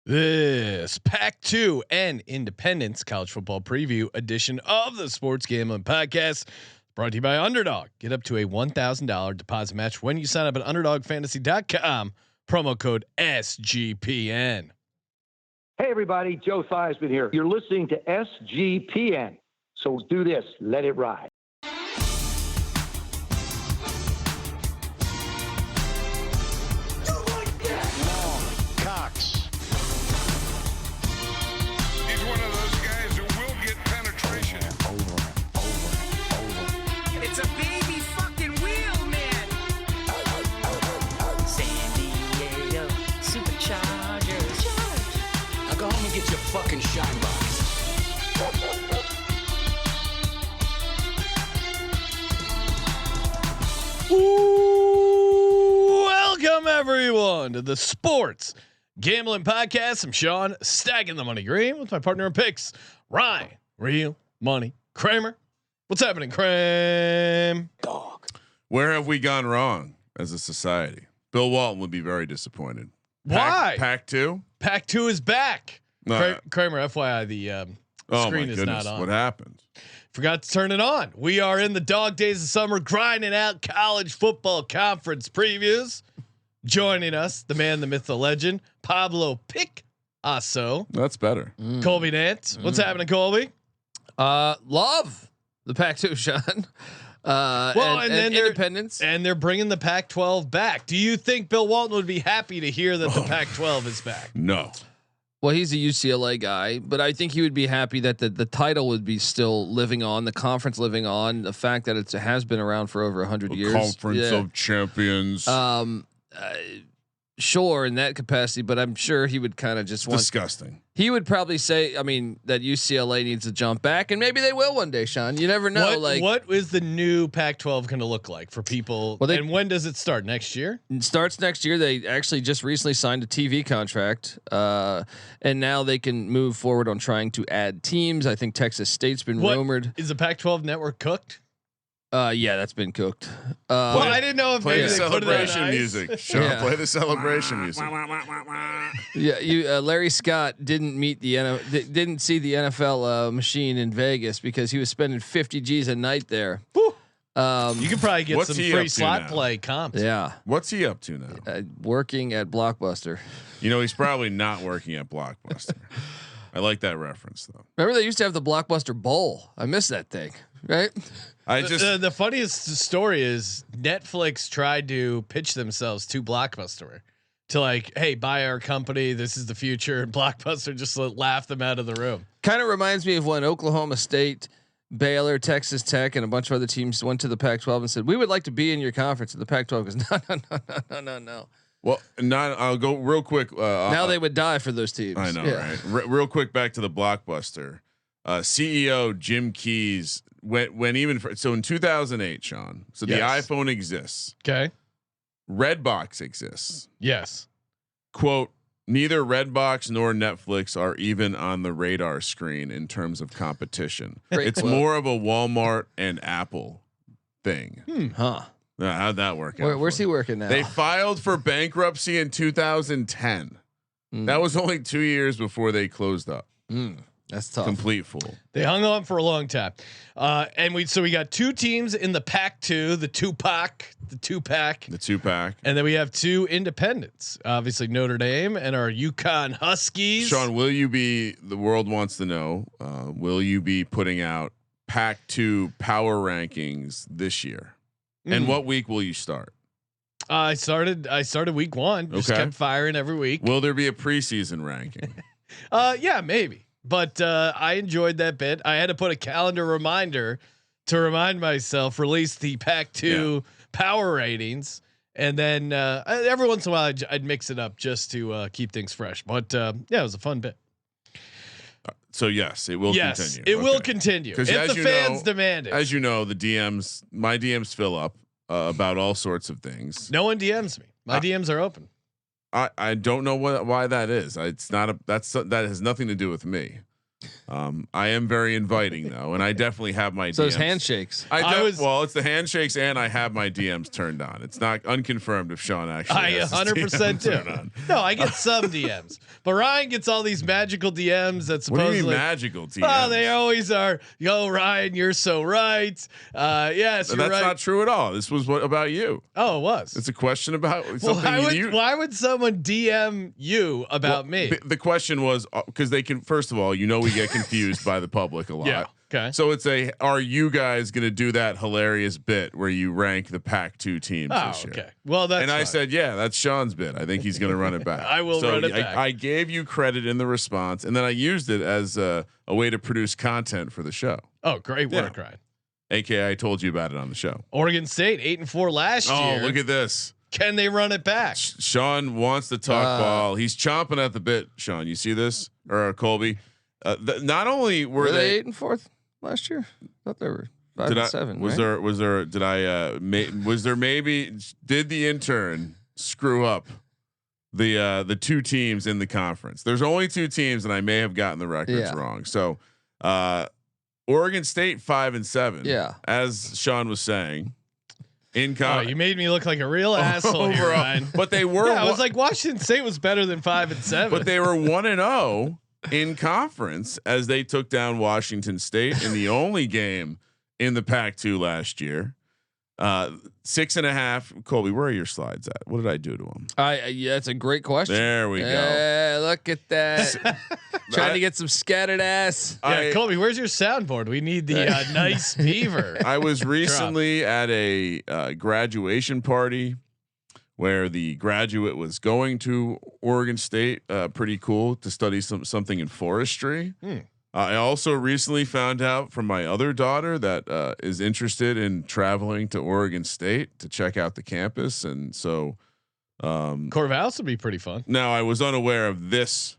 This PAC-2 and Independence College Football Preview edition of the Sports Gambling Podcast brought to you by Underdog. Get up to a $1,000 deposit match when you sign up at UnderdogFantasy.com. Promo code SGPN. Hey everybody, Joe Theismann here. You're listening to SGPN. So do this, let it ride. Fucking shine box. Welcome everyone to the Sports Gambling Podcast. I'm Sean, stacking the money green with my partner in picks, Ryan, Real Money Kramer. What's happening, Kramer? Dog. Where have we gone wrong as a society? Bill Walton would be very disappointed. Why? PAC-2? PAC-2 is back. No. Kramer, FYI, the screen is not on. What happened? Forgot to turn it on. We are in the dog days of summer, grinding out college football conference previews. Joining us, the man, the myth, the legend, Pablo Picasso. That's better. Colby Nance. What's happening, Colby? Love the Pac-2, Sean. And then Independence, and they're bringing the Pac-12 back. Do you think Bill Walton would be happy to hear that the Pac-12 is back? No. Well, he's a UCLA guy, but I think he would be happy that the title would be still living on, the conference living on, the fact that it has been around for over 100 years. Conference of Champions. Sure, in that capacity, but I'm sure he would kind of just want. Disgusting. He would probably say, I mean, that UCLA needs to jump back, and maybe they will one day, Sean. You never know. What is the new Pac-12 going to look like for people? Well, and when does it start? Next year? It starts next year. They actually just recently signed a TV contract, and now they can move forward on trying to add teams. I think Texas State's been rumored. Is the Pac-12 network cooked? Yeah, that's been cooked. Well, I didn't know if play maybe the they put it on ice. celebration music. Sean, Yeah. play the celebration music. Yeah, Larry Scott didn't meet didn't see the NFL machine in Vegas because he was spending 50 G's a night there. You could probably get some free slot now? play comps. Yeah, What's he up to now? working at Blockbuster. You know, he's probably not working at Blockbuster. I like that reference though. Remember they used to have the Blockbuster Bowl. I miss that thing. Right? The funniest story is Netflix tried to pitch themselves to Blockbuster to like, hey, buy our company. This is the future. And Blockbuster just laughed them out of the room. Kind of reminds me of when Oklahoma State, Baylor, Texas Tech, and a bunch of other teams went to the Pac-12 and said, "We would like to be in your conference." And the Pac-12 goes, "No." Well, I'll go real quick. Now they would die for those teams. I know, right? Real quick, back to the Blockbuster. CEO Jim Keys went even so in 2008, Sean. So the iPhone exists. Okay. Redbox exists. Yes. Quote, neither Redbox nor Netflix are even on the radar screen in terms of competition. It's more of a Walmart and Apple thing. Huh. How'd that work out? Where's he working now? They filed for bankruptcy in 2010. That was only 2 years before they closed up. That's tough. Complete fool. They hung on for a long time. And we got two teams in the Pac-2, the two-pack, the two-pack. And then we have two independents, obviously Notre Dame and our UConn Huskies. Sean, the world wants to know, will you be putting out Pac-2 power rankings this year? And what week will you start? I started week 1. Just kept firing every week. Will there be a preseason ranking? Yeah, maybe. But I enjoyed that bit. I had to put a calendar reminder to remind myself, release the Pac-2 power ratings. And then every once in a while I'd mix it up just to keep things fresh. But it was a fun bit. So yes, it will continue. It will continue if the fans demand it. As you know, my DMs fill up about all sorts of things. No one DMs me. My DMs are open. I don't know why that is. It's not that has nothing to do with me. I am very inviting though, and I definitely have my DMs. Those handshakes. Well, it's the handshakes, and I have my DMs turned on. It's not unconfirmed if Sean actually. I 100% do. No, I get some DMs, but Ryan gets all these magical DMs that supposedly. What do you mean magical DMs? Oh, they always are. Yo, Ryan, you're so right. Yes, you're that's right. not true at all. This was what about you? Oh, it was. It's a question about Well, something. why would someone DM you about me? The question was because they can. First of all, we get confused by the public a lot. Yeah. Okay. So it's are you guys going to do that hilarious bit where you rank the Pac-2 teams this year? Okay. Well, that's. And I said, yeah, that's Sean's bit. I think he's going to run it back. I will run it back. I gave you credit in the response, and then I used it as a way to produce content for the show. Oh, great work, Ryan. AKA, I told you about it on the show. Oregon State 8-4 last year. Oh, look at this. Can they run it back? Sean wants to talk ball. He's chomping at the bit. Sean, you see this or Colby? Not only were they 8 and 4 last year, I thought they were 5 and 7. Was there maybe did the intern screw up the two teams in the conference? There's only 2 teams, and I may have gotten the records wrong. So Oregon State 5 and 7. Yeah, as Sean was saying. You made me look like a real asshole here, Ryan. But they were. I was like, Washington State was better than 5 and 7. But they were 1-0 in conference as they took down Washington State in the only game in the Pac-2 last year. 6.5. Colby, where are your slides at? What did I do to them? Yeah, that's a great question. There we go. Look at that. Trying to get some scattered ass. Yeah, Colby, where's your soundboard? We need the nice beaver. I was recently at a graduation party where the graduate was going to Oregon State. Pretty cool to study something in forestry. I also recently found out from my other daughter that is interested in traveling to Oregon State to check out the campus, and so Corvallis would be pretty fun. Now I was unaware of this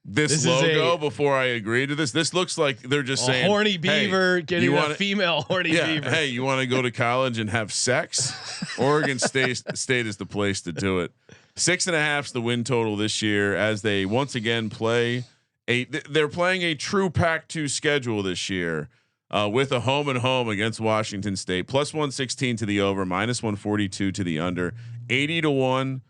logo before I agreed to this. This looks like they're just saying horny beaver getting a female horny beaver. Hey, you want to go to college and have sex? Oregon State is the place to do it. 6.5 is the win total this year as they once again play. They're playing a true Pac-2 schedule this year with a home and home against Washington State. +116 to the over, -142 to the under, 80-1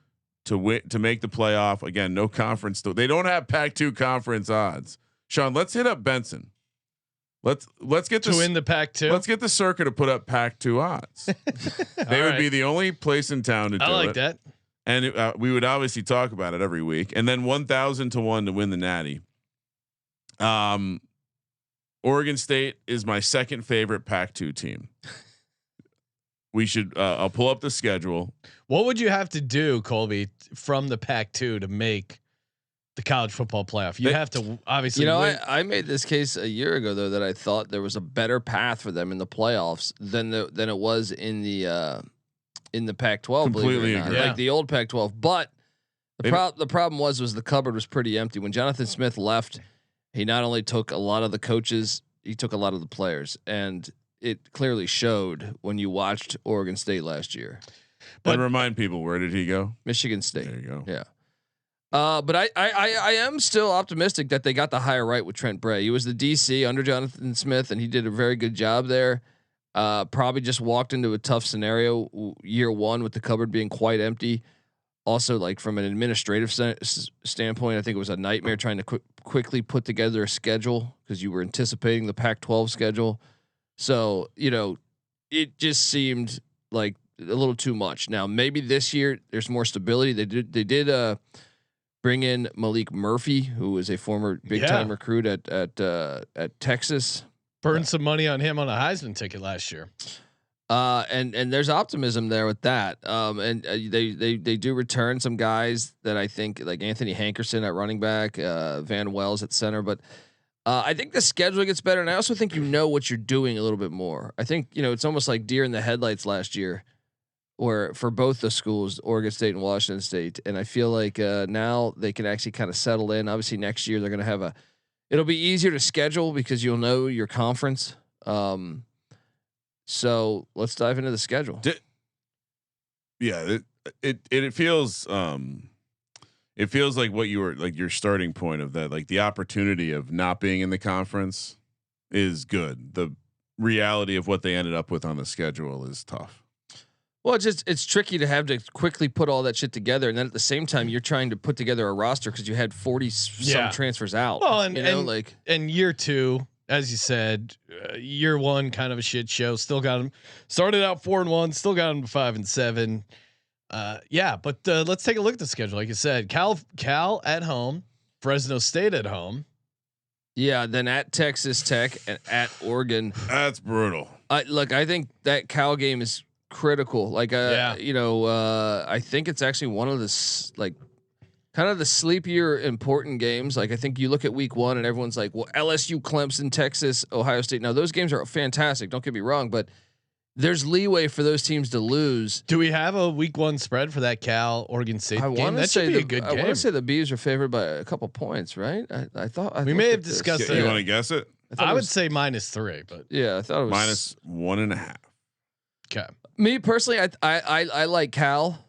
to win to make the playoff. Again, no conference. They don't have Pac-2 conference odds. Sean, let's hit up Benson. Let's get to win the Pac-2. Let's get the circuit to put up Pac-2 odds. They would be the only place in town to do it. I like that. And we would obviously talk about it every week. And then 1,000-1 to win the Natty. Oregon State is my second favorite Pac-2 team. We should. I'll pull up the schedule. What would you have to do, Colby, from the Pac-2 to make the college football playoff? You have to obviously. I made this case a year ago though that I thought there was a better path for them in the playoffs than it was in the Pac-12. Completely agree. Like the old Pac-12, but the problem was the cupboard was pretty empty when Jonathan Smith left. He not only took a lot of the coaches, he took a lot of the players, and it clearly showed when you watched Oregon State last year. But remind people, where did he go? Michigan State. There you go. Yeah. But I am still optimistic that they got the hire right with Trent Bray. He was the DC under Jonathan Smith, and he did a very good job there. Probably just walked into a tough scenario year one with the cupboard being quite empty. Also, like from an administrative standpoint, I think it was a nightmare trying to quickly put together a schedule because you were anticipating the Pac-12 schedule. So, it just seemed like a little too much. Now, maybe this year there's more stability. They did bring in Malik Murphy, who was a former big time recruit at Texas. Burned some money on him on a Heisman ticket last year. And there's optimism there with that. They do return some guys that I think like Anthony Hankerson at running back, Van Wells at center, but I think the schedule gets better. And I also think what you're doing a little bit more. I think, it's almost like deer in the headlights last year or for both the schools, Oregon State and Washington State. And I feel like now they can actually kind of settle in. Obviously next year they're going to have it'll be easier to schedule because you'll know your conference. So let's dive into the schedule. It feels it feels like what you were like your starting point of that, like the opportunity of not being in the conference is good. The reality of what they ended up with on the schedule is tough. Well, it's tricky to have to quickly put all that shit together, and then at the same time you're trying to put together a roster because you had 40 some transfers out. Well, and and year two, as you said, year one kind of a shit show. Still got them started out 4-1, still got them to 5-7. But let's take a look at the schedule. Like you said, Cal at home, Fresno State at home. Yeah, then at Texas Tech and at Oregon. That's brutal. I think that Cal game is critical. Like, I think it's actually one of the kind of the sleepier important games. Like, I think you look at week one and everyone's like, well, LSU, Clemson, Texas, Ohio State. Now those games are fantastic. Don't get me wrong, but there's leeway for those teams to lose. Do we have a week one spread for that Cal Oregon State game? That should be a good game. I want to say the Bees are favored by a couple points, right? I thought we may have discussed that. You want to guess it? I would say -3, but yeah, I thought it -1.5. was Okay. Me personally, I like Cal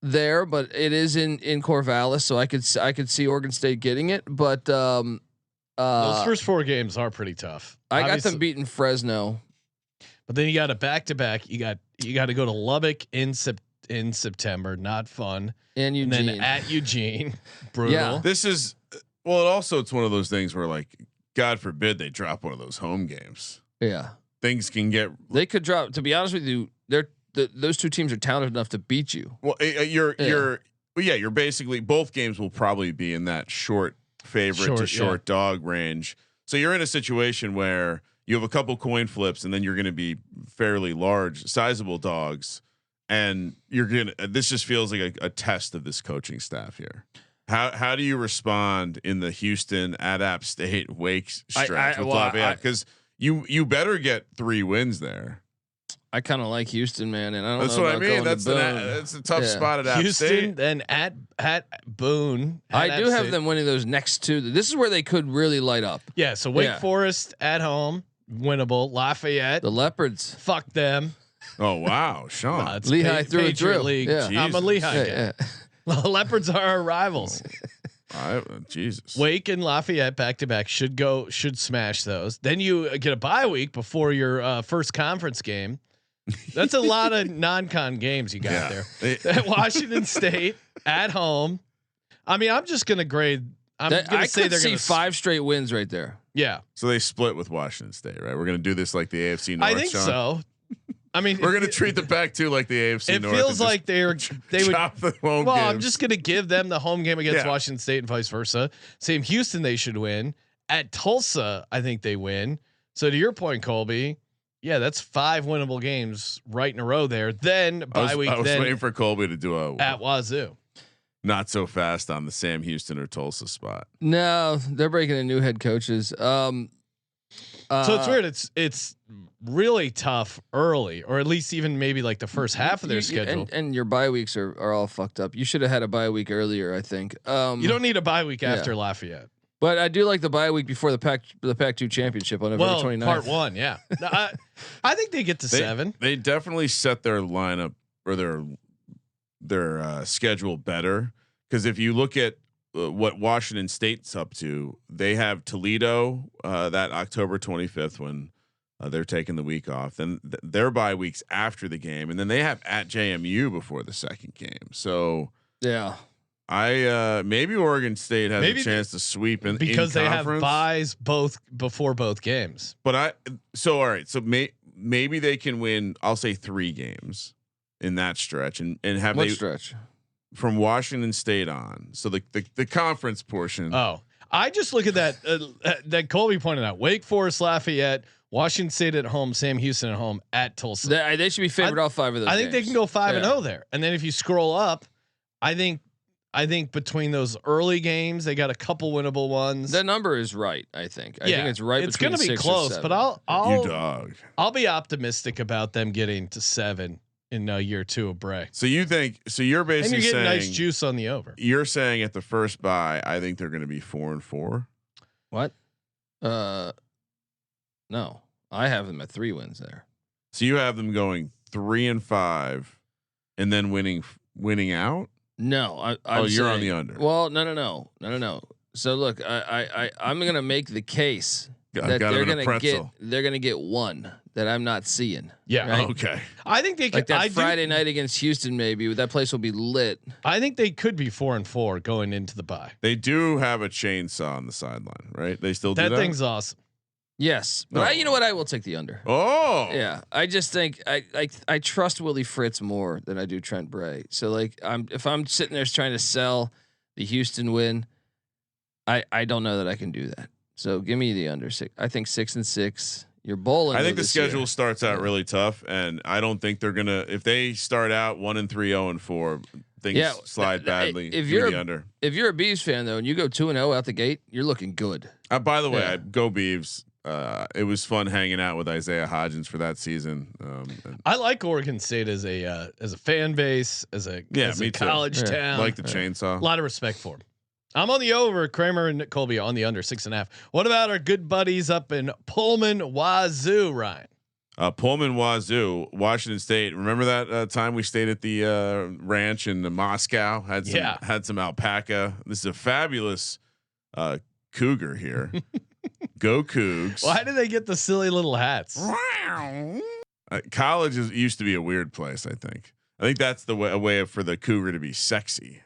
there, but it is in Corvallis, so I could see Oregon State getting it. But those first 4 games are pretty tough. I got them beating Fresno. But then you got a back-to-back. You got to go to Lubbock in September. Not fun. And Eugene. then at Eugene, brutal. Yeah. This is it's one of those things where, like, God forbid they drop one of those home games. Yeah, things can get. They could drop. To be honest with you, those two teams are talented enough to beat you. Well, you're basically both games will probably be in that short favorite to short dog range. So you're in a situation where you have a couple coin flips, and then you're going to be fairly large, sizable dogs, and this just feels like a test of this coaching staff here. How do you respond in the Houston at App State Wake stretch with Lafayette? Because you better get 3 wins there. I kind of like Houston, man, and I don't That's know what I about mean. going to That's a tough spot at App Houston, State. then at Boone. I do have them winning those next 2. This is where they could really light up. Yeah. So Wake Forest at home, winnable. Lafayette, The Leopards. fuck them. Oh wow, Sean. It's Lehigh through and Patriot through. League. Yeah. I'm a Lehigh guy. Yeah. The Leopards are our rivals. Jesus. Wake and Lafayette back to back should smash those. Then you get a bye week before your first conference game. That's a lot of non-con games you got there. At Washington State at home. I mean, I'm just gonna grade. I could see 5 straight wins right there. Yeah. So they split with Washington State, right? We're gonna do this like the AFC North. I think Sean. so. I mean, we're gonna treat the PAC-2 like the AFC North. It feels like they would. Chop the home well, games. I'm just gonna give them the home game against Washington State and vice versa. Same Houston, they should win. At Tulsa, I think they win. So to your point, Colby, yeah, that's 5 winnable games right in a row there. Then bye week. I was then waiting for Colby to do at Wazoo. Not so fast on the Sam Houston or Tulsa spot. No, they're breaking in new head coaches. So it's weird. It's really tough early, or at least even maybe like the first half of their schedule. And your bye weeks are all fucked up. You should have had a bye week earlier, I think. You don't need a bye week after Lafayette. But I do like the bye week before the Pac-2 championship on November 29th. Part 1, yeah. No, I think they get to 7. They definitely set their lineup or their schedule better, because if you look at what Washington State's up to, they have Toledo that October 25th when they're taking the week off. Then their bye weeks after the game, and then they have at JMU before the second game. So yeah, maybe Oregon State has a chance to sweep because they have buys both before both games. But all right, so maybe they can win. I'll say 3 games in that stretch, and have what stretch from Washington State on. So the conference portion. Oh, I just look at that Colby pointed out: Wake Forest, Lafayette, Washington State at home, Sam Houston at home, at Tulsa. They should be favored all 5 of those. I think games. they can go 5-0 there, and then if you scroll up, I think between those early games, they got a couple winnable ones. The number is right. I think it's right. It's going to be close, but I'll be optimistic about them getting to 7 in year 2 of Bray. So you think? So you're basically and you're getting saying nice juice on the over. You're saying at the first bye, I think they're going to be 4-4. What? No, I have them at 3 wins there. So you have them going 3-5, and then winning out. No, you're saying, on the under. Well, no. So look, I'm gonna make the case that they're gonna get one that I'm not seeing. Yeah. Right? Okay. I think they could. Like that Friday night against Houston, maybe that place will be lit. I think they could be 4-4 going into the bye. They do have a chainsaw on the sideline, right? They still do that. That thing's awesome. Yes, but you know what? I will take the under. Oh, Yeah, I just think I trust Willie Fritz more than I do Trent Bray. So like if I'm sitting there trying to sell the Houston win, I don't know that I can do that. So give me the under 6. I think 6-6. You're bowling. I think the schedule starts out really tough, and I don't think they're gonna. If they start out 1-3, 0-4, things slide badly. If you're the under, if you're a Beavs fan though, and you go 2-0 out the gate, you're looking good. by the way, I go Beavs. It was fun hanging out with Isaiah Hodgins for that season. I like Oregon State as a fan base, as a college town. Like the chainsaw. A lot of respect for him. I'm on the over. Kramer and Nick Colby on the under 6.5. What about our good buddies up in Pullman, Wazoo, Ryan? Pullman, Wazoo, Washington State. Remember that time we stayed at the ranch in Moscow? Had some alpaca. This is a fabulous cougar here. Go Cougs! Why do they get the silly little hats? College used to be a weird place. I think that's a way for the cougar to be sexy.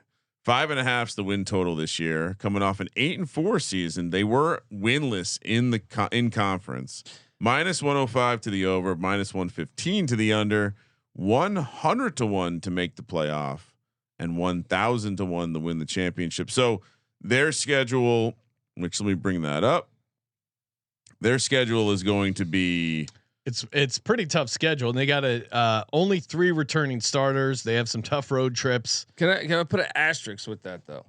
5.5's the win total this year, coming off an 8-4 season. They were winless in conference. -105 to the over, -115 to the under, 100-1 to make the playoff, and 1,000-1 to win the championship. So their schedule, which let me bring that up. Their schedule is going to be. It's pretty tough schedule, and they got only 3 returning starters. They have some tough road trips. Can I put an asterisk with that though,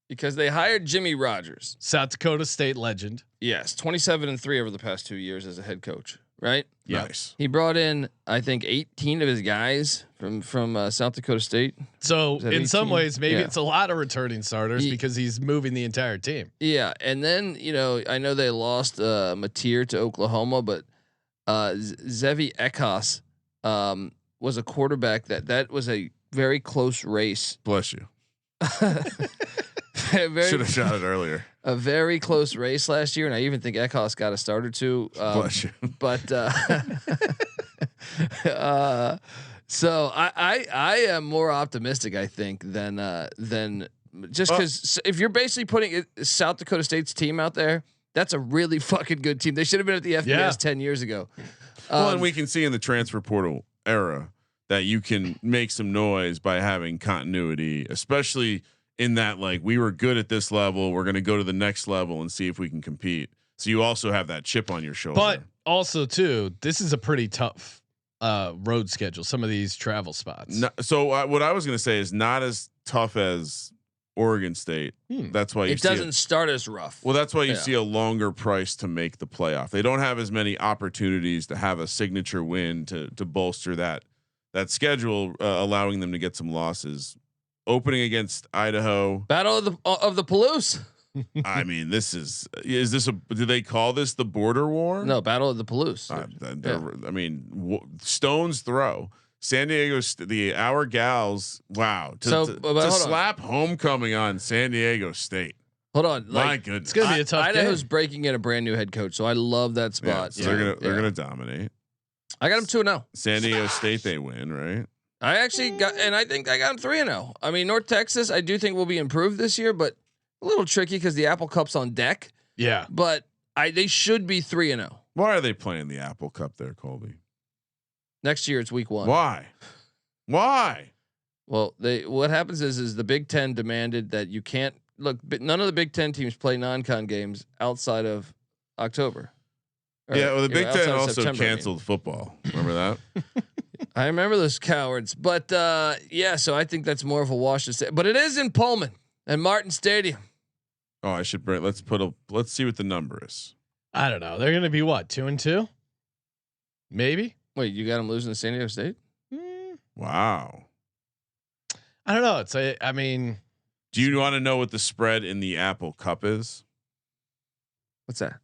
because they hired Jimmy Rogers, South Dakota State legend. Yes, 27-3 over the past 2 years as a head coach. Right? Yeah. Nice. He brought in, I think, 18 of his guys from South Dakota State. So in some ways, maybe Yeah. it's a lot of returning starters because he's moving the entire team. Yeah, and then I know they lost Mateer to Oklahoma, but Zevi Ekos was a quarterback that was a very close race. Bless you. Should have shot it earlier. A very close race last year, and I even think Ekos got a start or two. Bless you. But so I am more optimistic, I think, than just because if you're basically putting South Dakota State's team out there, that's a really fucking good team. They should have been at the FBS 10 years ago. Well, and we can see in the transfer portal era that you can make some noise by having continuity, especially in that, like, we were good at this level, we're going to go to the next level and see if we can compete. So you also have that chip on your shoulder. But also too, this is a pretty tough road schedule. Some of these travel spots. So what I was going to say is not as tough as Oregon State. That's why it doesn't start as rough. Well, that's why you see a longer price to make the playoff. They don't have as many opportunities to have a signature win to bolster that schedule, allowing them to get some losses. Opening against Idaho, Battle of the Palouse. I mean, is this do they call this the border war? No, Battle of the Palouse. I mean, stone's throw. San Diego, our gals. Wow, to slap homecoming on San Diego State. Hold on, my goodness, it's gonna be a tough Idaho's game. breaking in a brand new head coach, so I love that spot. So they're gonna dominate. I got them 2-0. San Diego State, they win, right? I actually got, and I think I got them 3-0. I mean, North Texas, I do think will be improved this year, but a little tricky because the Apple Cup's on deck. Yeah, but they should be 3-0. Why are they playing the Apple Cup there, Colby? Next year it's week 1. Why? Well, what happens is the Big Ten demanded that you can't look. None of the Big Ten teams play non-con games outside of October. Well, the Big Ten also September, canceled football. Remember that? I remember those cowards, but so I think that's more of a wash to say. But it is in Pullman and Martin Stadium. Oh, I should bring. Let's see what the number is. I don't know. They're going to be what, 2-2? Maybe. Wait, you got them losing to San Diego State? Wow. I don't know. I mean, do you want to know what the spread in the Apple Cup is? What's that?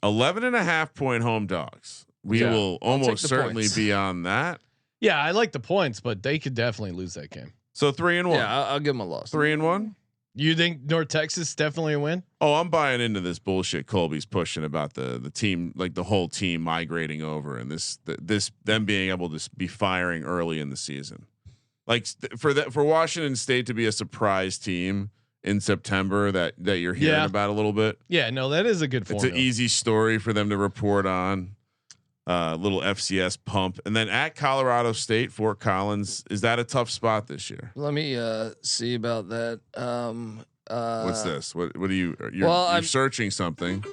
11.5 point home dogs. We will almost certainly points. be on that. Yeah, I like the points, but they could definitely lose that game. So 3-1. Yeah, I'll give them a loss. 3-1. You think North Texas definitely a win? Oh, I'm buying into this bullshit Colby's pushing about the team, like the whole team migrating over, and this them being able to be firing early in the season. Like for Washington State to be a surprise team in September that you're hearing about a little bit. Yeah, no, that is a good formula. It's an easy story for them to report on. Little FCS pump, and then at Colorado State, Fort Collins. Is that a tough spot this year? Let me see about that. What's this? What are you? You're searching something.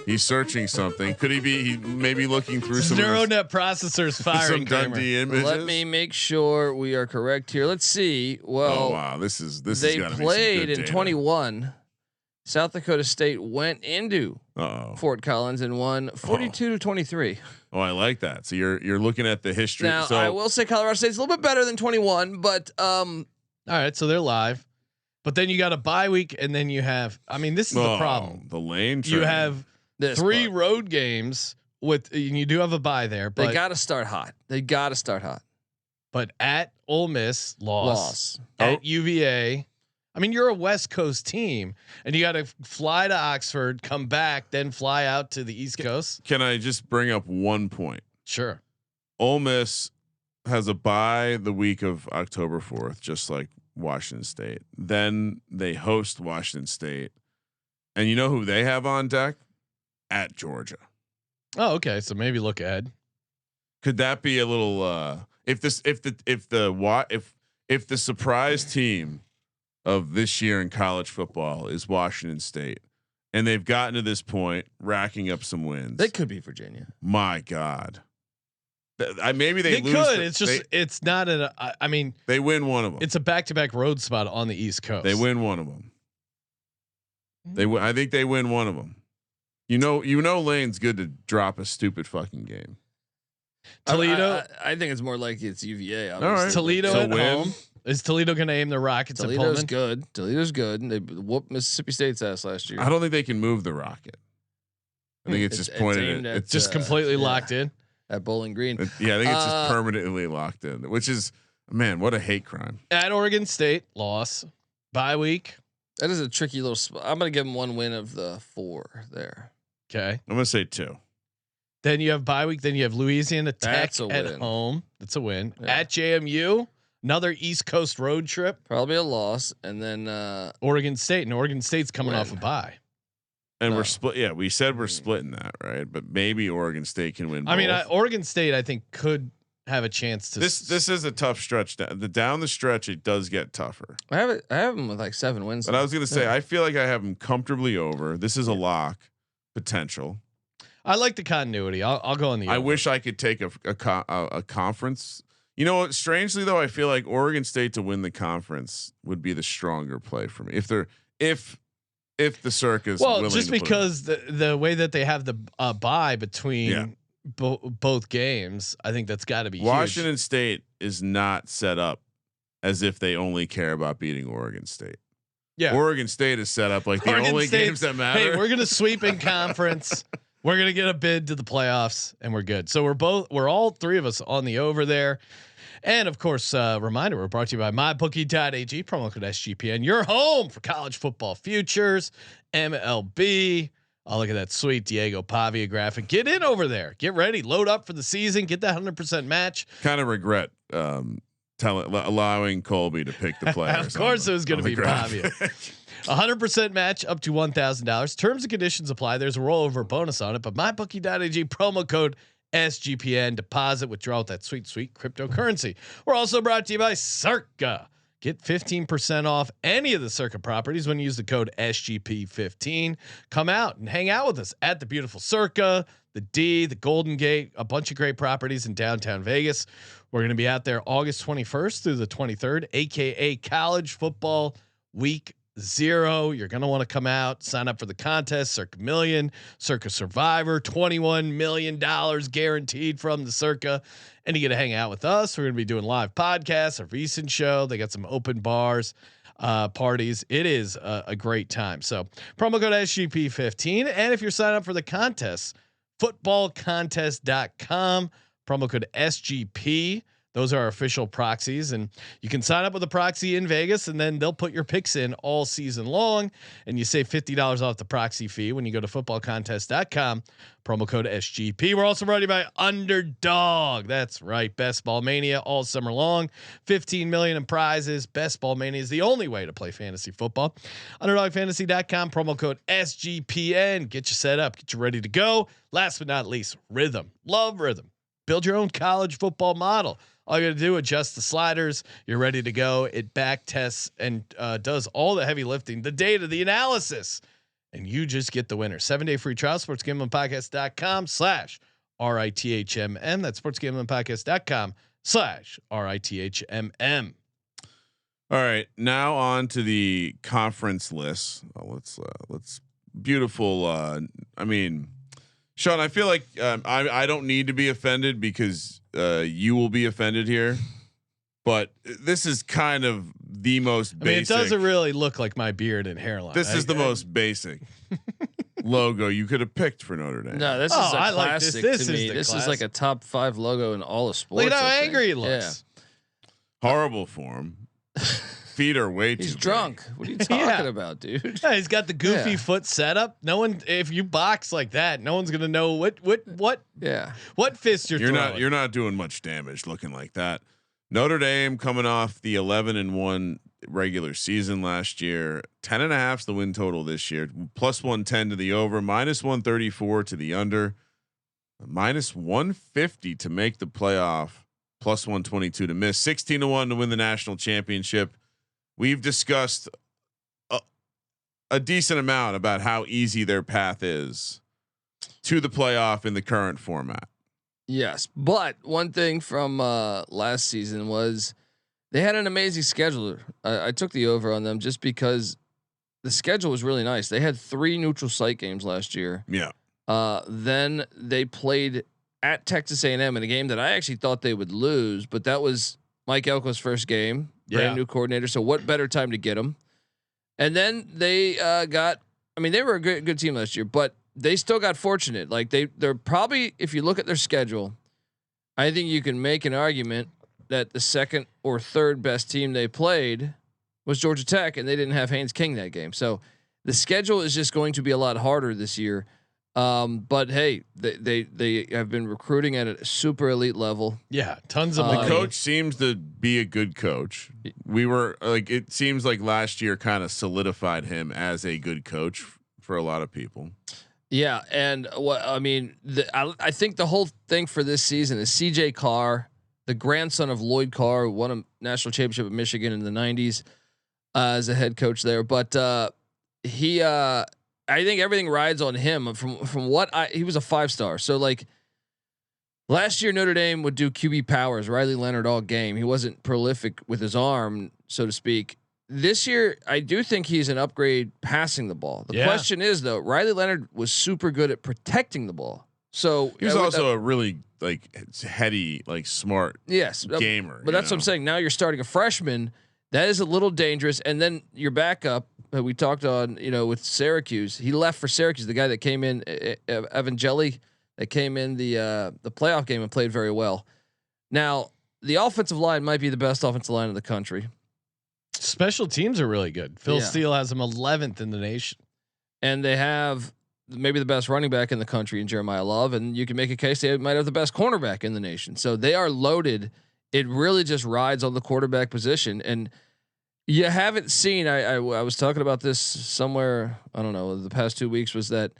He's searching something. Could he be? He may be looking through some neural net processors firing. Some Dundee images. Let me make sure we are correct here. Let's see. Well, oh wow, this they played in 21. South Dakota State went into Fort Collins and won 42-23. Oh, I like that. So you're looking at the history. Now so I will say Colorado State's a little bit better than 21, but all right, so they're live, but then you got a bye week, and then you have. I mean, this is the problem. The lane train. You have three road games and you do have a bye there, but they got to start hot. But at Ole Miss, loss. At UVA. I mean, you're a West Coast team, and you got to fly to Oxford, come back, then fly out to the East Coast. Can I just bring up one point? Sure. Ole Miss has a bye the week of October 4th, just like Washington State. Then they host Washington State, and you know who they have on deck? At Georgia. Oh, okay. So maybe look ahead. Could that be a little? If the surprise team of this year in college football is Washington State, and they've gotten to this point, racking up some wins. They could be Virginia. My God, maybe they lose. Could. It's just it's not I mean, they win one of them. It's a back-to-back road spot on the East Coast. They win one of them. I think they win one of them. You know, Lane's good to drop a stupid fucking game. Toledo. I think it's more like it's UVA. All right. Toledo at home. Is Toledo going to aim the Rockets? Toledo's at good. Toledo's good. They whooped Mississippi State's ass last year. I don't think they can move the Rocket. I think it's just pointed. It's just completely locked in at Bowling Green. I think it's just permanently locked in, which is, man, what a hate crime. At Oregon State, loss. Bye week. That is a tricky little spot. I'm going to give them one win of the 4 there. Okay. I'm going to say 2. Then you have bye week. Then you have Louisiana Tech at home. That's a win. Yeah. At JMU. Another East Coast road trip. Probably a loss. And then Oregon State. And Oregon State's coming off a bye. And we're split. Yeah, we said we're splitting that, right? But maybe Oregon State can win. I mean, Oregon State, I think, could have a chance to. This is a tough stretch. Down the stretch, it does get tougher. I have them with like 7 wins. But I was going to say, I feel like I have them comfortably over. This is a lock potential. I like the continuity. I'll go on the. I wish I could take a conference. You know what? Strangely though, I feel like Oregon State to win the conference would be the stronger play for me. If the Circus. Well, just because the way that they have the bye between both games, I think that's got to be Washington huge. State is not set up as if they only care about beating Oregon State. Yeah, Oregon State is set up like the only games that matter. Hey, we're gonna sweep in conference. We're gonna get a bid to the playoffs, and we're good. So we're all 3 of us on the over there. And of course, reminder, we're brought to you by mybookie.ag, promo code SGPN. Your home for college football futures, MLB. Oh, look at that sweet Diego Pavia graphic. Get in over there. Get ready. Load up for the season. Get that 100% match. Kind of regret allowing Colby to pick the players. Of course, it was going to be Pavia. 100% match up to $1,000. Terms and conditions apply. There's a rollover bonus on it, but mybookie.ag promo code SGPN, deposit, withdraw with that sweet cryptocurrency. We're also brought to you by Circa. Get 15% off any of the Circa properties when you use the code SGP15. Come out and hang out with us at the beautiful Circa, the D, the Golden Gate, a bunch of great properties in downtown Vegas. We're going to be out there August 21st through the 23rd, aka College Football Week 0. You're going to want to come out, sign up for the contest, Circa Million, Circa Survivor, $21 million guaranteed from the Circa. And you get to hang out with us. We're going to be doing live podcasts, a recent show. They got some open bars, parties. It is a great time. So promo code SGP15. And if you're signing up for the contest, footballcontest.com, promo code SGP. Those are our official proxies, and you can sign up with a proxy in Vegas, and then they'll put your picks in all season long, and you save $50 off the proxy fee when you go to footballcontest.com. Promo code SGP. We're also brought to you by Underdog. That's right, Best Ball Mania all summer long. 15 million in prizes. Best Ball Mania is the only way to play fantasy football. UnderdogFantasy.com. Promo code SGPN. Get you set up. Get you ready to go. Last but not least, Rhythm. Love Rhythm. Build your own college football model. All you got to do, adjust the sliders. You're ready to go. It back tests and does all the heavy lifting, the data, the analysis, and you just get the winner. 7-day free trial. SportsGamblingPodcast.com/RITHMM. That's SportsGamblingPodcast.com/RITHMM. All right, now on to the conference list. Let's beautiful. I mean, Sean, I feel like I don't need to be offended because you will be offended here, but this is kind of the most basic. I mean, it doesn't really look like my beard and hairline. This is the most basic logo you could have picked for Notre Dame. No, this is a I classic like this. to me. This is like a top 5 logo in all of sports. Look at how I angry he think. looks. Horrible form. Feet are way too. He's big. drunk. What are you talking about, dude? Yeah, he's got the goofy foot setup. No one, if you box like that, no one's gonna know what fist you're throwing. You're not doing much damage looking like that. Notre Dame coming off the 11-1 regular season last year. 10.5 is the win total this year. Plus 110 to the over. Minus 134 to the under. Minus 150 to make the playoff. Plus 122 to miss. 16-1 to win the national championship. We've discussed a decent amount about how easy their path is to the playoff in the current format. Yes, but one thing from last season was they had an amazing schedule. I took the over on them just because the schedule was really nice. They had 3 neutral site games last year. Yeah. Then they played at Texas A&M in a game that I actually thought they would lose, but that was Mike Elko's first game. Brand new coordinator. So what better time to get him? And then they got. I mean, they were a good team last year, but they still got fortunate. Like they're probably, if you look at their schedule, I think you can make an argument that the second or third best team they played was Georgia Tech, and they didn't have Haynes King that game. So the schedule is just going to be a lot harder this year. But hey, they have been recruiting at a super elite level. Yeah, tons of The money. coach seems to be a good coach. We were like, it seems like last year kind of solidified him as a good coach for a lot of people. Yeah, and what I mean, I think the whole thing for this season is C.J. Carr, the grandson of Lloyd Carr, who won a national championship at Michigan in the '90s as a head coach there. But I think everything rides on him. From what he was a 5-star. So like last year, Notre Dame would do QB powers, Riley Leonard all game. He wasn't prolific with his arm, so to speak. This year, I do think he's an upgrade passing the ball. The question is though, Riley Leonard was super good at protecting the ball. So he was also a really like heady, like smart gamer. But that's what I'm saying. Now you're starting a freshman. That is a little dangerous. And then your backup, we talked on, with Syracuse. He left for Syracuse. The guy that came in, Evangeli, that came in the playoff game and played very well. Now the offensive line might be the best offensive line in the country. Special teams are really good. Phil Steele has them 11th in the nation, and they have maybe the best running back in the country in Jeremiah Love, and you can make a case they might have the best cornerback in the nation. So they are loaded. It really just rides on the quarterback position, and you haven't seen. I was talking about this somewhere. I don't know. The past 2 weeks was that.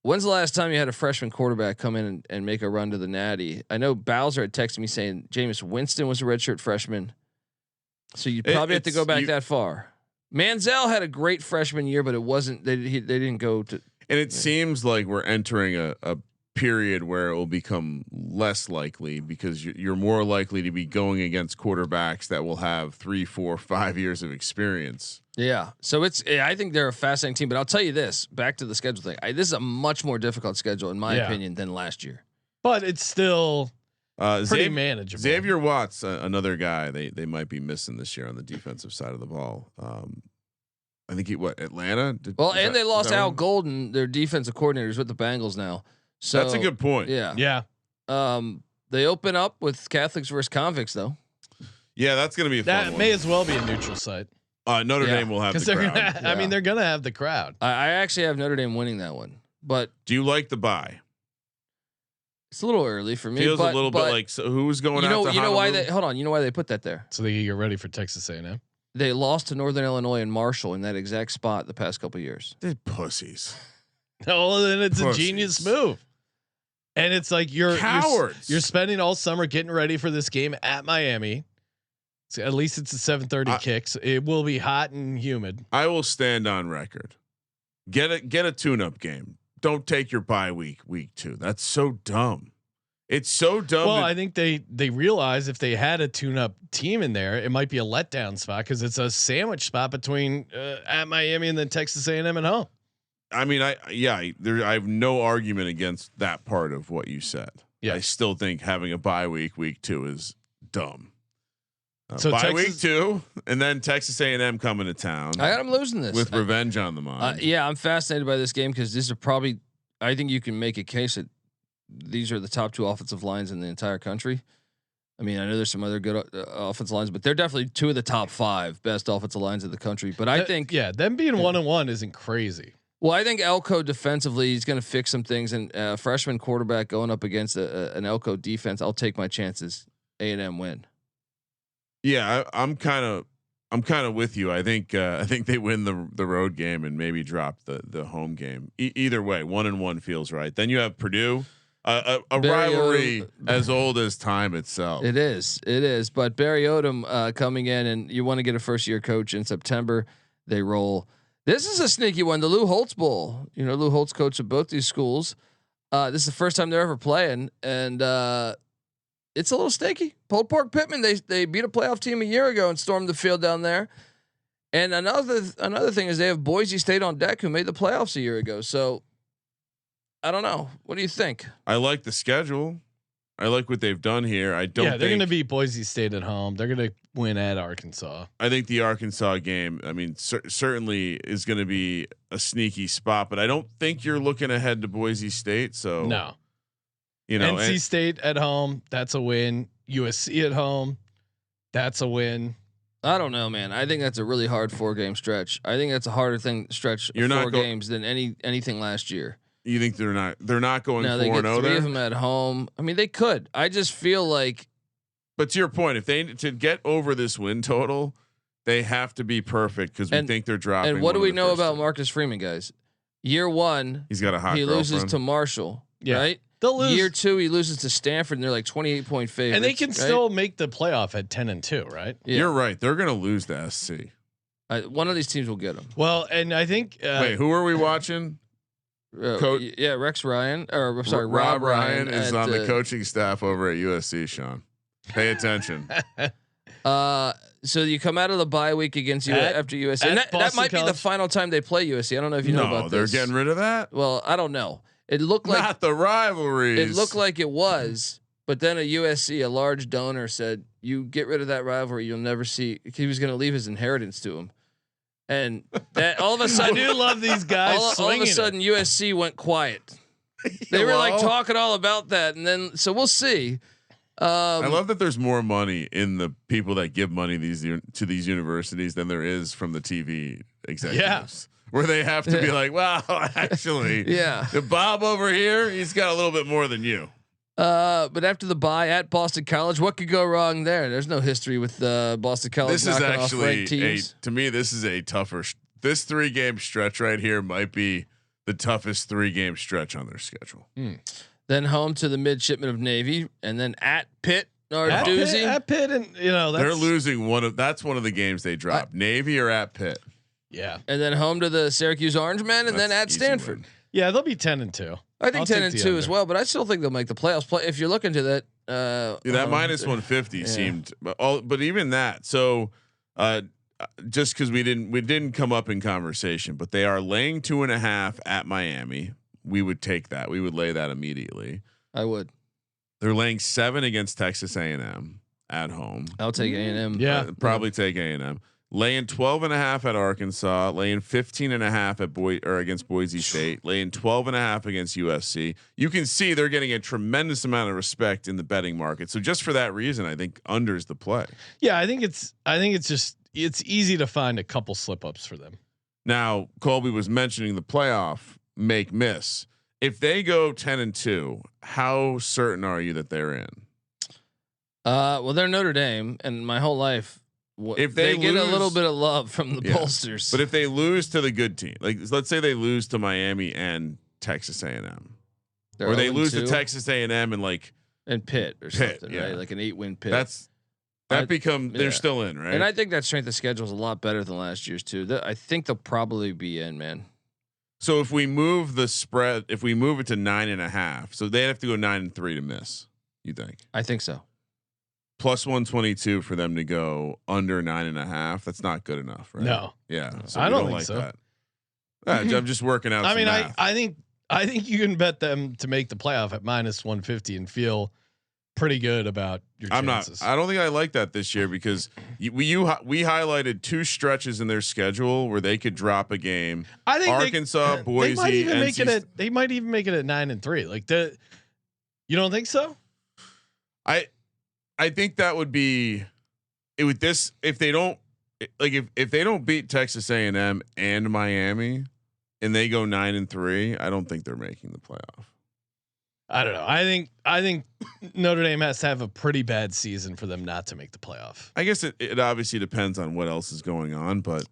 When's the last time you had a freshman quarterback come in and make a run to the Natty? I know Bowser had texted me saying Jameis Winston was a redshirt freshman. So you probably have to go back that far. Manziel had a great freshman year, but it wasn't. They didn't go to. And it seems like we're entering a period where it will become less likely because you're more likely to be going against quarterbacks that will have 3, 4, 5 years of experience. Yeah. So I think they're a fascinating team, but I'll tell you this, back to the schedule thing. This is a much more difficult schedule in my opinion than last year, but it's still pretty manageable. Xavier Watts, another guy they might be missing this year on the defensive side of the ball. I think Atlanta. They lost Al Golden, their defensive coordinators with the Bengals now. So that's a good point. Yeah. Yeah. They open up with Catholics versus convicts, though. Yeah, that's going to be a fun That one. may as well be a neutral site Notre Dame will have the they're crowd. gonna. I mean, they're gonna have the crowd. I actually have Notre Dame winning that one, but Do you like the bye? it's a little early for me. Feels a little bit like who's going out to you know why Honolulu? they hold on. You know why they put that there? So they can get ready for Texas A&M. They lost to Northern Illinois and Marshall in that exact spot the past couple years. They're pussies. No, then it's Pussies. a genius move. And it's like you're Cowards. You're spending all summer getting ready for this game at Miami. So at least it's a 7:30 kick. So it will be hot and humid. I will stand on record. Get a tune-up game. Don't take your bye week 2. That's so dumb. It's so dumb. Well, I think they realize if they had a tune-up team in there, it might be a letdown spot because it's a sandwich spot between at Miami and then Texas A&M at home. I mean, I have no argument against that part of what you said. Yeah. I still think having a bye week 2 is dumb. So bye Texas, week 2, and then Texas A&M coming to town. I got them losing this with revenge on the mind. Yeah, I'm fascinated by this game because these are probably. I think you can make a case that these are the top 2 offensive lines in the entire country. I mean, I know there's some other good offensive lines, but they're definitely 2 of the top 5 best offensive lines in the country. But I think, them being 1-1 isn't crazy. Well, I think Elko defensively, he's going to fix some things, and freshman quarterback going up against an Elko defense, I'll take my chances. A&M win. Yeah, I'm kind of with you. I think they win the road game and maybe drop the home game. Either way, 1-1 feels right. Then you have Purdue, a rivalry as old as time itself. It is. But Barry Odom coming in, and you want to get a first year coach in September. They roll. This is a sneaky one, the Lou Holtz Bowl. You know, Lou Holtz coach of both these schools. This is the first time they're ever playing, and it's a little sneaky. Pulled Pork Pittman, they beat a playoff team a year ago and stormed the field down there. And another thing is they have Boise State on deck, who made the playoffs a year ago. So I don't know. What do you think? I like the schedule. I like what they've done here. I don't. Yeah, they're going to beat Boise State at home. They're going to win at Arkansas. I think the Arkansas game, I mean, certainly is going to be a sneaky spot, but I don't think you're looking ahead to Boise State. So no, you know, NC State at home, that's a win. USC at home, that's a win. I don't know, man. I think that's a really hard 4-game stretch. I think that's a harder stretch. You're not 4 games than anything last year. You think they're not going 4-0 No, they get 3 there? of them at home. I mean, they could. I just feel like. But to your point, if they to get over this win total, they have to be perfect because we think they're dropping. And what do we know about two. Marcus Freeman, guys? Year 1, He's got a hot. he girlfriend. loses to Marshall. Yeah. Right. They'll lose. Year 2, he loses to Stanford, and they're like 28-point favorites. And they can right? still make the playoff at 10-2, right? Yeah. You're right. They're going to lose to SC. One of these teams will get them. Well, and I think Wait, who are we watching? Rex Ryan, or sorry, Rob Ryan is at, on the coaching staff over at USC. Sean, pay attention. So you come out of the bye week against after USC, and that might be the final time they play USC. I don't know if you know about they're this. getting rid of that. Well, I don't know. It looked like Not the rivalries. it looked like it was, but then a USC, a large donor, said, "You get rid of that rivalry, you'll never see." He was going to leave his inheritance to him, and that all of a I sudden, do love these guys. all of a sudden, USC went quiet. They were like talking all about that, and then so we'll see. I love that there's more money in the people that give money to these universities than there is from the TV executives. Where they have to be like, well, actually, the Bob over here, he's got a little bit more than you. But after the bye at Boston College, what could go wrong there? There's no history with Boston College. This is actually to me, this is a tougher. This 3-game stretch right here might be the toughest 3-game stretch on their schedule. Then home to the midshipmen of Navy, and then at Pitt or Doozy. At Pitt, and They're losing that's one of the games they drop. Navy or at Pitt. Yeah, and then home to the Syracuse Orangemen, and then at Stanford. Win. Yeah, they'll be 10-2. I think 10-2 as well, but I still think they'll make the playoffs. If you're looking to that, that minus 150 seemed, but even that. So, just because we didn't come up in conversation, but they are laying 2.5 at Miami. We would take that. We would lay that immediately. I would. They're laying 7 against Texas A&M at home. I'll take A&M. Yeah, probably take A&M. laying 12.5 at Arkansas, laying 15.5 at against Boise State, laying 12.5 against USC. You can see they're getting a tremendous amount of respect in the betting market. So just for that reason, I think under's the play. Yeah, I think it's easy to find a couple slip ups for them. Now, Colby was mentioning the playoff make miss. If they go 10-2, how certain are you that they're in? Well, they're Notre Dame, and my whole life, if they get a little bit of love from the bolsters, but if they lose to the good team, like let's say they lose to Miami and Texas A&M, or they lose to Texas A&M and Pitt or something, right? Like an 8-win Pitt. They're still in, right? And I think that strength of schedule is a lot better than last year's too. I think they'll probably be in, man. So if we move the spread, if we move it to 9.5, so they have to go 9-3 to miss. You think? I think so. Plus 122 for them to go under 9.5. That's not good enough, right? No. Yeah. So I don't think so. That. I'm just working out. I mean, math. I think you can bet them to make the playoff at minus 150 and feel pretty good about your chances. I don't think I like that this year because we highlighted 2 stretches in their schedule where they could drop a game. I think Arkansas, Boise, they might even make it at. They might even make it at 9-3. Like you don't think so? I think that would be it with this if they don't if they don't beat Texas A&M and Miami and they go 9-3, I don't think they're making the playoff. I don't know. I think Notre Dame has to have a pretty bad season for them not to make the playoff. I guess it obviously depends on what else is going on, but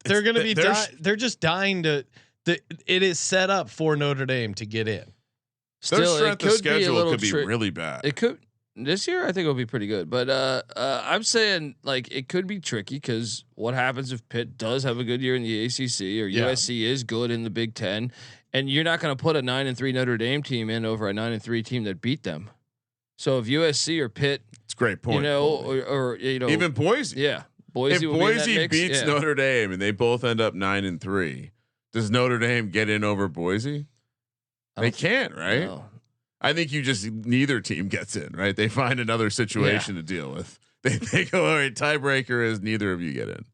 they're going to be they're just dying to. It is set up for Notre Dame to get in. Their strength of schedule could be really bad. It could this year. I think it'll be pretty good, but I'm saying like it could be tricky because what happens if Pitt does have a good year in the ACC or USC is good in the Big Ten, and you're not going to put a 9-3 Notre Dame team in over a 9-3 team that beat them. So if USC or Pitt, it's a great point. Or even Boise, Boise. If Boise beats Notre Dame and they both end up 9-3, does Notre Dame get in over Boise? They can't, right? No. I think you just neither team gets in, right? They find another situation to deal with. They go, all right, tiebreaker is neither of you get in.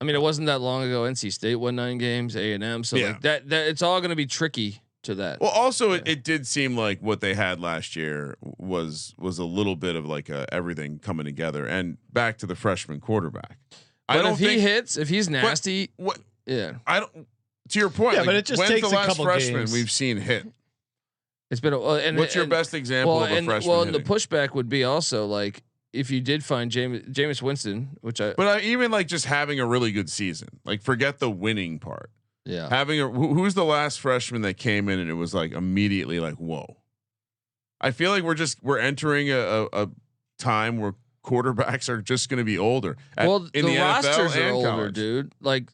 I mean, it wasn't that long ago. NC State won 9 games, A&M. So like that it's all going to be tricky to that. Well, also it did seem like what they had last year was a little bit of like everything coming together. And back to the freshman quarterback. But if he hits, if he's nasty, I don't. To your point, but it just when's takes the last a couple freshman games. we've seen hit? It's been what's your best example of a freshman? Well, and the pushback would be also like if you did find Jameis Winston, but even like just having a really good season, like forget the winning part. Yeah, having who's the last freshman that came in and it was like immediately like whoa. I feel like we're entering a time where quarterbacks are just going to be older. In the rosters NFL are older, college. dude. Like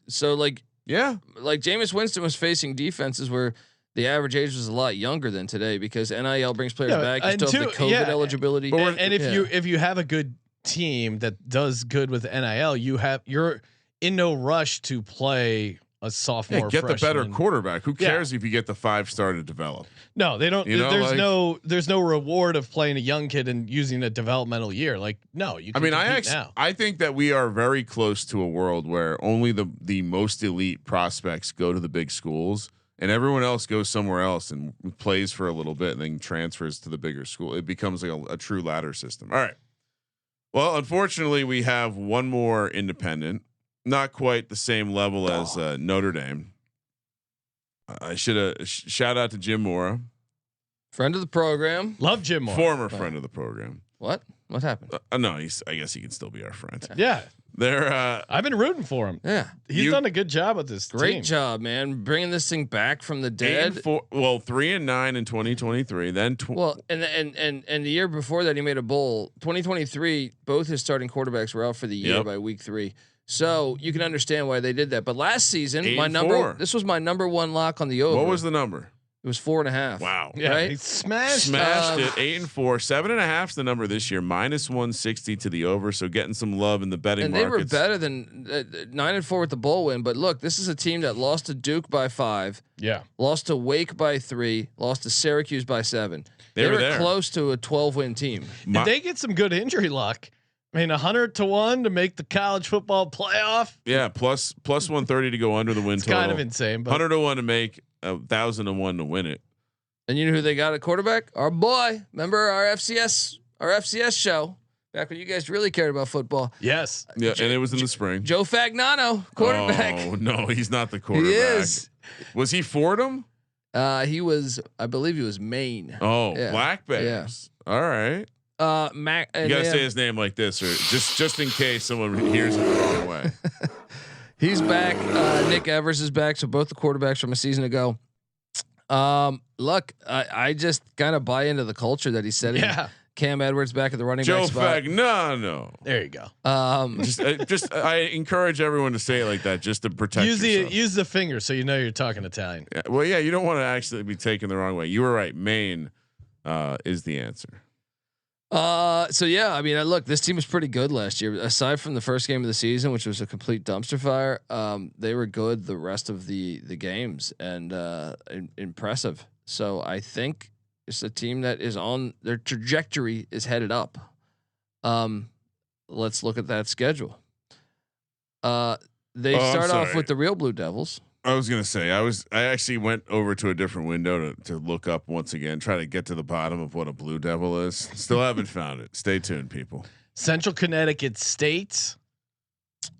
Jameis Winston was facing defenses where the average age was a lot younger than today because NIL brings players back. You still have the COVID eligibility. And if you have a good team that does good with NIL, you're in no rush to play a sophomore. Get freshman. the better quarterback. Who cares if you get the 5-star to develop? No, they don't. There's no reward of playing a young kid and using a developmental year. Like no, you. I think that we are very close to a world where only the most elite prospects go to the big schools. And everyone else goes somewhere else and plays for a little bit and then transfers to the bigger school. It becomes like a true ladder system. All right. Well, unfortunately, we have one more independent, not quite the same level as Notre Dame. I should have shout out to Jim Mora, friend of the program. Love Jim Mora, former friend of the program. What happened? No, I guess he can still be our friend. Yeah. I've been rooting for him. Yeah, he's done a good job with this. Great job, man, bringing this thing back from the dead. 3-9 in 2023. Then and the year before that, he made a bowl. 2023, both his starting quarterbacks were out for the year by week 3. So you can understand why they did that. But last season, this was my number 1 lock on the over. What was the number? It was 4.5. Wow. Yeah, right? he smashed it. 8-4, 7.5 is the number this year. Minus 160 to the over. So getting some love in the betting and markets. They were better than 9-4 with the bowl win. But look, this is a team that lost to Duke by 5. Yeah. Lost to Wake by 3. Lost to Syracuse by 7. They were close to a 12-win team. Did they get some good injury luck? I mean, 100-1 to make the college football playoff. Yeah, plus 130 to go under the win It's total. kind of insane, but 100-1 to make, 1,000-1 to win it. And you know who they got at quarterback? Our boy. Remember our FCS show back when you guys really cared about football. yes, Yeah, and it was in the spring. Joe Fagnano, quarterback. Oh no, he's not the quarterback. He is. Was he Fordham? He was, I believe, he was Maine. Oh, Yeah. Black Bears. All right. Mac. You gotta say his name like this, or just in case someone hears it the wrong way. He's back. Nick Evers is back. So both the quarterbacks from a season ago. Look, I just kind of buy into the culture that he's setting. yeah. Cam Edwards back at the running Joe back spot. Fagnano. There you go. Just I encourage everyone to say it like that, just to protect yourself. Use the finger so you know you're talking Italian. Yeah, well, yeah, you don't want to actually be taken the wrong way. You were right. Maine is the answer. So yeah, I mean, look, this team was pretty good last year. Aside from the first game of the season, which was a complete dumpster fire, they were good the rest of the games and impressive. So I think it's a team that is on their trajectory is headed up. Let's look at that schedule. They start off with the real Blue Devils. I was gonna say I actually went over to a different window to look up once again, try to get to the bottom of what a Blue Devil is. Still haven't found it. Stay tuned, people. Central Connecticut State.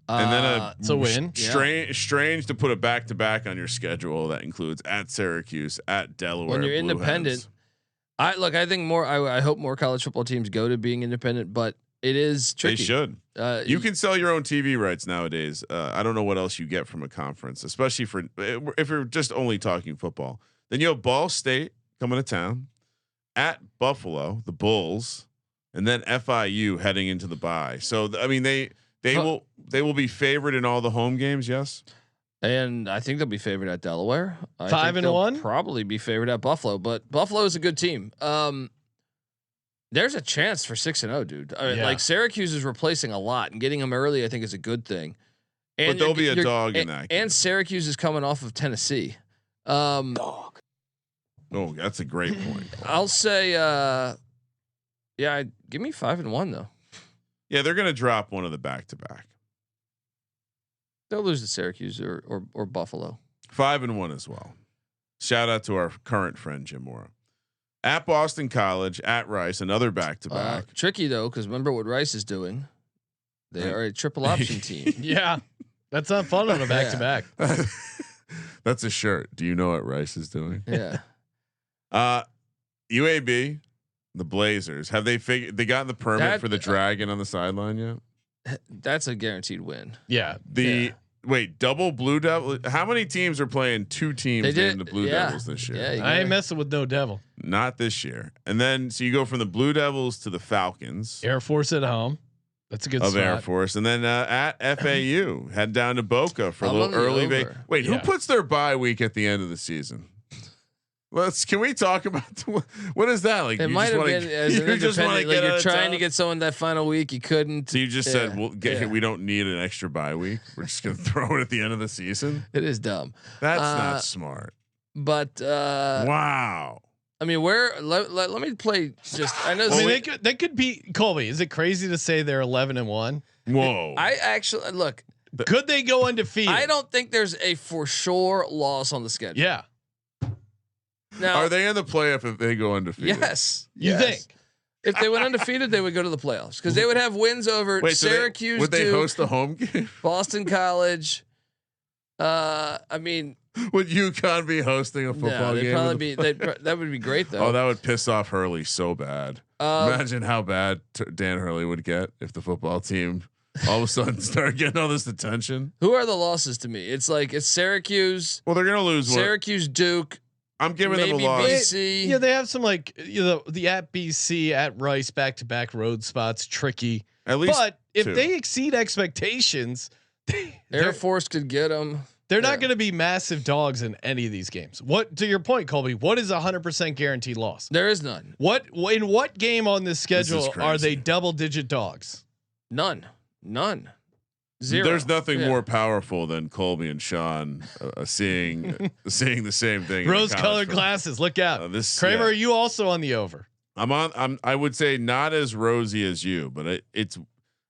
And then it's a win. Strange to put a back to back on your schedule that includes at Syracuse, at Delaware. When you're Blue independent, Hens. I think more. I hope more college football teams go to being independent, but it is tricky. They should. You can sell your own TV rights nowadays. I don't know what else you get from a conference, especially for if you're just only talking football. Then you have Ball State coming to town, at Buffalo, the Bulls, and then FIU heading into the bye. So I mean they will be favored in all the home games. Yes. And I think they'll be favored at Delaware. 5-1, probably be favored at Buffalo, but Buffalo is a good team. There's a chance for 6-0, dude. I mean, like Syracuse is replacing a lot, and getting them early, I think, is a good thing. And but there'll be a dog in that game. And Syracuse is coming off of Tennessee. Dog. Oh, that's a great point. I'll say, give me 5-1 though. Yeah, they're gonna drop one of the back to back. They'll lose to Syracuse or Buffalo. 5-1 as well. Shout out to our current friend Jim Mora. At Boston College, at Rice, another back to back. Tricky though, because remember what Rice is doing. They are a triple option team. Yeah, that's not fun on a back to back. That's a shirt. Do you know what Rice is doing? Yeah. UAB, the Blazers. Have they figured? They gotten the permit for the dragon on the sideline yet? That's a guaranteed win. Yeah. Wait, double Blue Devil. How many teams are playing two teams named the Blue Devils this year? Yeah, I ain't messing with no devil. Not this year. And then so you go from the Blue Devils to the Falcons. Air Force at home. That's a good of spot. Air Force, and then at FAU, head down to Boca for a little early. Wait, who puts their bye week at the end of the season? Can we talk about what is that like? It might have been as an independent, like you're trying to get someone that final week, you couldn't. So you just said we don't need an extra bye week. We're just gonna throw it at the end of the season. It is dumb. That's not smart. But wow. I mean, let me play. Just I know. They could be Colby. Is it crazy to say they're 11-1? Whoa. I actually look. Could they go undefeated? I don't think there's a for sure loss on the schedule. Yeah. Now, are they in the playoff if they go undefeated? Yes. You think? If they went undefeated, they would go to the playoffs because they would have wins over Syracuse. Would they host a home game? Boston College. I mean, would UConn be hosting a football game? Probably that would be great though. Oh, that would piss off Hurley so bad. Imagine how bad Dan Hurley would get if the football team all of a sudden started getting all this attention. Who are the losses to me? It's Syracuse. Well, they're gonna lose. Syracuse, Duke. I'm giving them a loss. BC. Yeah, they have some the at BC, at Rice, back to back road spots, tricky. At least, but if they exceed expectations, Air Force could get them. They're not going to be massive dogs in any of these games. What, to your point, Colby? What is 100% guaranteed loss? There is none. In what game on this schedule are they double-digit dogs? None. Zero. There's nothing more powerful than Colby and Sean seeing the same thing. Rose-colored glasses. Look out, Kramer. Are you also on the over? I would say not as rosy as you, but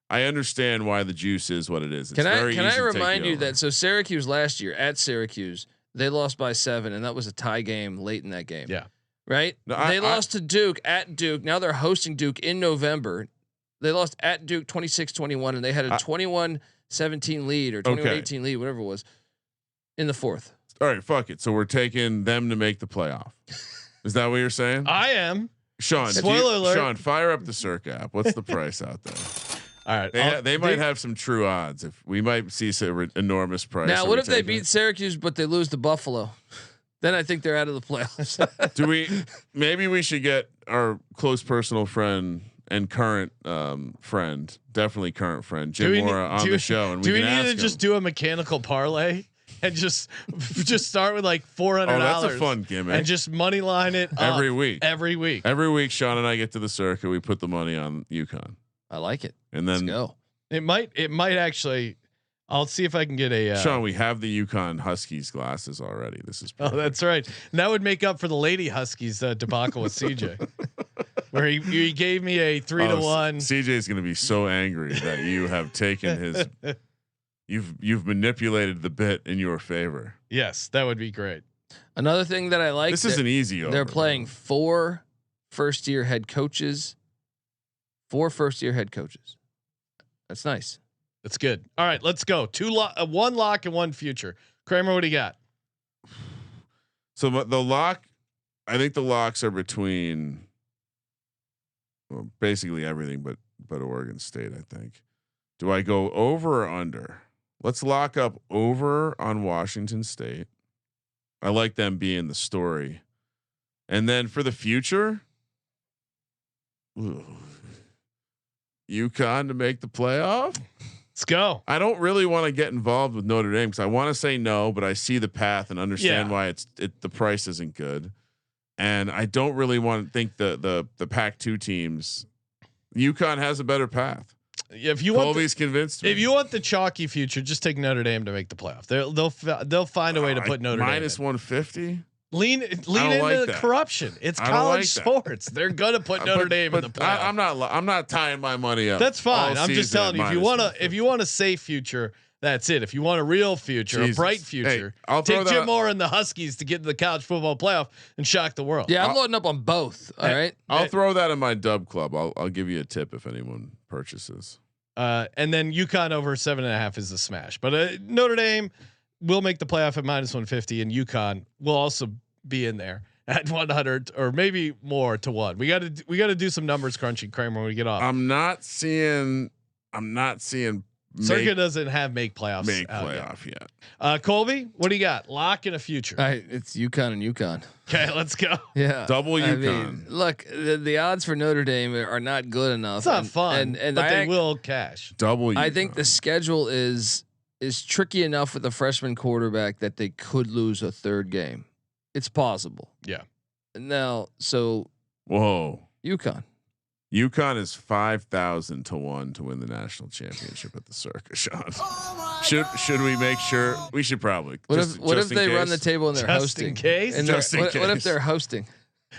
I understand why the juice is what it is. It's Can I easy to remind take you over. that Syracuse last year at Syracuse, they lost by 7, and that was a tie game late in that game. Yeah. Right. No, they lost to Duke at Duke. Now they're hosting Duke in November. They lost at Duke 26-21, and they had a 21-17 lead or 21-18 lead, whatever it was, in the fourth. All right, fuck it. So we're taking them to make the playoff. Is that what you're saying? I am. Sean, Spoiler alert. Sean, fire up the Circ app. What's the price out there? All right. They might have some true odds. If we might see some enormous price. Now, what if they beat Syracuse but they lose to Buffalo? Then I think they're out of the playoffs. Maybe we should get our close personal friend and current friend, definitely current friend, Jim Mora on the show, and do we we can need ask to him. just do a mechanical parlay and just start with like $400? Oh, that's a fun gimmick. And just money line it every week. Every week. Every week, Sean and I get to the circuit. We put the money on UConn, I like it. and then Let's go. It might actually. I'll see if I can get a. Sean, we have the UConn Huskies glasses already. This is perfect. Oh, that's right. And that would make up for the Lady Huskies debacle with CJ, where he gave me a 3-1. CJ is going to be so angry that you have taken his. You've manipulated the bit in your favor. Yes, that would be great. Another thing that I like. This is an easy. They're playing 4 first-year head coaches. 4 first-year head coaches. That's nice. That's good. All right, let's go. 1 lock and 1 future. Kramer, what do you got? So the lock, I think the locks are between basically everything, but Oregon State. I think. Do I go over or under? Let's lock up over on Washington State. I like them being the story, and then for the future, UConn to make the playoff. Let's go. I don't really want to get involved with Notre Dame because I want to say no, but I see the path and understand why the price isn't good, and I don't really want to think the PAC-2 teams. UConn has a better path. If you Colby's convinced me. If you want the chalky future, just take Notre Dame to make the playoff. They'll find a way to put Notre Dame minus 150. Lean into like the corruption. It's I college like sports. They're gonna put Notre Dame in the playoff. I'm not tying my money up. That's fine. all I'm just season telling you, at if you want a safe future, that's it. If you want a real future, Jesus. a bright future, Hey, I'll throw take that Jim out. Moore and the Huskies to get to the college football playoff and shock the world. Yeah, I'm loading up on both. All right. I'll throw that in my dub club. I'll give you a tip if anyone purchases. And then UConn over 7.5 is a smash. But Notre Dame will make the playoff at minus 150, and UConn will also be in there at 100 or maybe more to 1. We got to do some numbers crunching, Kramer, when we get off. I'm not seeing. Circuit doesn't have make playoffs. Yet. Colby, what do you got? Lock in a future. It's UConn and UConn. Okay, let's go. Yeah, Double UConn. I mean, look, the odds for Notre Dame are not good enough. It's not fun, and but they will cash. Double UConn. I think the schedule is tricky enough with a freshman quarterback that they could lose a 3rd game. It's possible. Yeah. Now, so Whoa. UConn is 5,000 to 1 to win the national championship at the Circus. Sean, should we make sure? We should probably. What if they run the table and they're Just hosting? in case? And Just in what if case. they're hosting?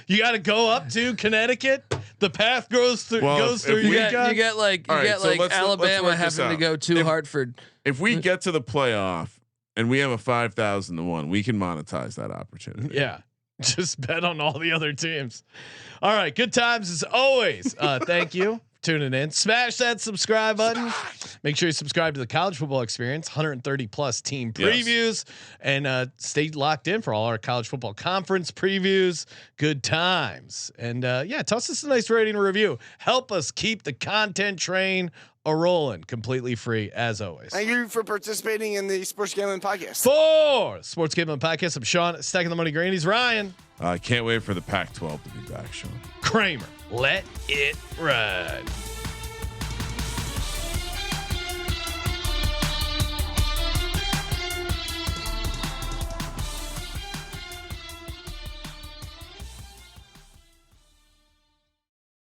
You got to go up to Connecticut. The path goes through Well, if You UConn. get like All right, so let's Alabama work this having to out. go to Hartford. If we get to the playoff and we have a 5,000 to 1, we can monetize that opportunity. Yeah. Just bet on all the other teams. All right. Good times as always. Thank you for tuning in. Smash that subscribe button. Make sure you subscribe to the College Football Experience, 130 plus team previews, and stay locked in for all our college football conference previews. Good times. And toss us a nice rating and review. Help us keep the content train rolling, completely free as always. Thank you for participating in the Sports Gambling Podcast. For Sports Gambling Podcast, I'm Sean, stacking the money green. He's Ryan. I can't wait for the Pac-12 to be back, Sean. Kramer. Let it ride.